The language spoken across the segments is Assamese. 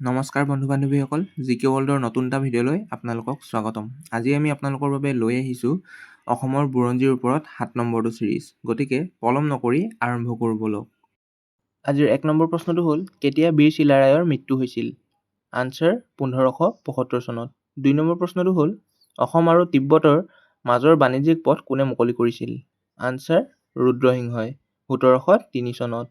নমস্কাৰ বন্ধু-বান্ধৱীসকল, জিকে ৱৰ্ল্ডৰ নতুন এটা ভিডিঅ'লৈ আপোনালোকক স্বাগতম। আজি আমি আপোনালোকৰ বাবে লৈ আহিছোঁ অসমৰ বুৰঞ্জীৰ ওপৰত ৭ নম্বৰটো ছিৰিজ। গতিকে পলম নকৰি আৰম্ভ কৰোঁ বলক। আজিৰ ১ নম্বৰ প্ৰশ্নটো হ'ল, কেতিয়া বীৰ চিলাৰায়ৰ মৃত্যু হৈছিল? আনচাৰ ১৫৭৫ চনত। ২ নম্বৰ প্ৰশ্নটো হ'ল, অসম আৰু তিব্বতৰ মাজৰ বাণিজ্যিক পথ কোনে মুকলি কৰিছিল? আনচাৰ ৰুদ্ৰসিংহই ১৭০৩ চনত।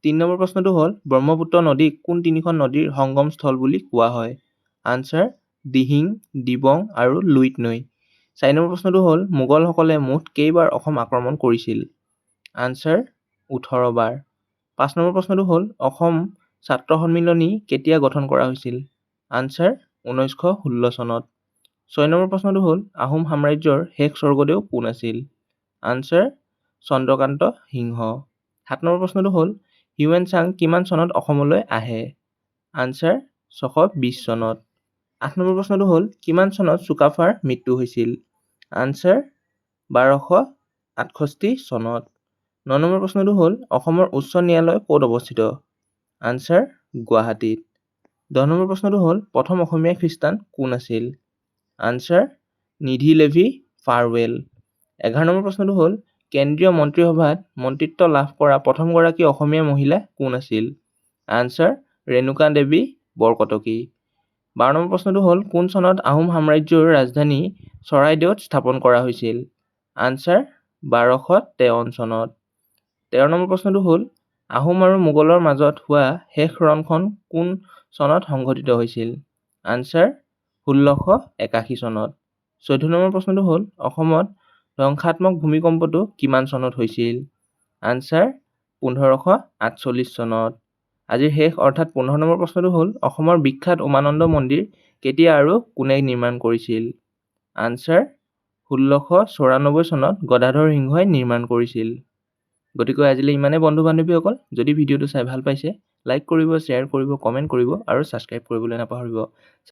৩ নম্বৰ প্ৰশ্নটো হ'ল, ব্ৰহ্মপুত্ৰ নদীক কোন তিনিখন নদীৰ সংগমস্থল বুলি কোৱা হয়? আনচাৰ দিহিং, দিবং আৰু লুইত নৈ। ৪ নম্বৰ প্ৰশ্নটো হ'ল, মোগলসকলে মুঠ কেইবাৰ অসম আক্ৰমণ কৰিছিল? আনচাৰ ১৮ বাৰ। ৫ নম্বৰ প্ৰশ্নটো হ'ল, অসম ছাত্ৰ সন্মিলনী কেতিয়া গঠন কৰা হৈছিল? আনচাৰ ১৯১৬ চনত। ৬ নম্বৰ প্ৰশ্নটো হ'ল, আহোম সাম্ৰাজ্যৰ শেষ স্বৰ্গদেউ কোন আছিল? আনচাৰ চন্দ্ৰকান্ত সিংহ। ৭ নম্বৰ প্ৰশ্নটো হ'ল, হিউৱেন চাং কিমান চনত অসমলৈ আহে? আনচাৰ ৬২০ চনত। ৮ নম্বৰ প্ৰশ্নটো হ'ল, কিমান চনত চুকাফাৰ মৃত্যু হৈছিল? আনচাৰ ১২৬৮ চনত। ৯ নম্বৰ প্ৰশ্নটো হ'ল, অসমৰ উচ্চ ন্যায়ালয় ক'ত অৱস্থিত? আনচাৰ গুৱাহাটীত। ১০ নম্বৰ প্ৰশ্নটো হ'ল, প্ৰথম অসমীয়া খ্ৰীষ্টান কোন আছিল? আনচাৰ নিধি লেভি ফাৰৱেল। ১১ নম্বৰ প্ৰশ্নটো হ'ল, কেন্দ্ৰীয় মন্ত্ৰীসভাত মন্ত্ৰিত্ব লাভ কৰা প্ৰথমগৰাকী অসমীয়া মহিলা কোন আছিল? আনচাৰ ৰেণুকা দেৱী বৰকটকী। ১২ নম্বৰ প্ৰশ্নটো হ'ল, কোন চনত আহোম সাম্ৰাজ্যৰ ৰাজধানী চৰাইদেউত স্থাপন কৰা হৈছিল? আনচাৰ ১২৫৩ চনত। ১৩ নম্বৰ প্ৰশ্নটো হ'ল, আহোম আৰু মোগলৰ মাজত হোৱা শেষ ৰণখন কোন চনত সংঘটিত হৈছিল? আনচাৰ ১৬৮১ চনত। ১৪ নম্বৰ প্ৰশ্নটো হ'ল, অসমত ধ্বংসাত্মক ভূমিকম্পটো কিমান চনত হৈছিল? আনচাৰ ১৫৪৮ চনত। আজিৰ শেষ অৰ্থাৎ ১৫ নম্বৰ প্ৰশ্নটো হ'ল, অসমৰ বিখ্যাত উমানন্দ মন্দিৰ কেতিয়া আৰু কোনে নিৰ্মাণ কৰিছিল? আনচাৰ ১৬৯৪ চনত গদাধৰ সিংহই নিৰ্মাণ কৰিছিল। গতিকে আজিলৈ ইমানেই বন্ধু-বান্ধৱীসকল। যদি ভিডিঅ'টো চাই ভাল পাইছে, লাইক কৰিব, শ্বেয়াৰ কৰিব, কমেণ্ট কৰিব আৰু ছাবস্ক্ৰাইব কৰিবলৈ নাপাহৰিব।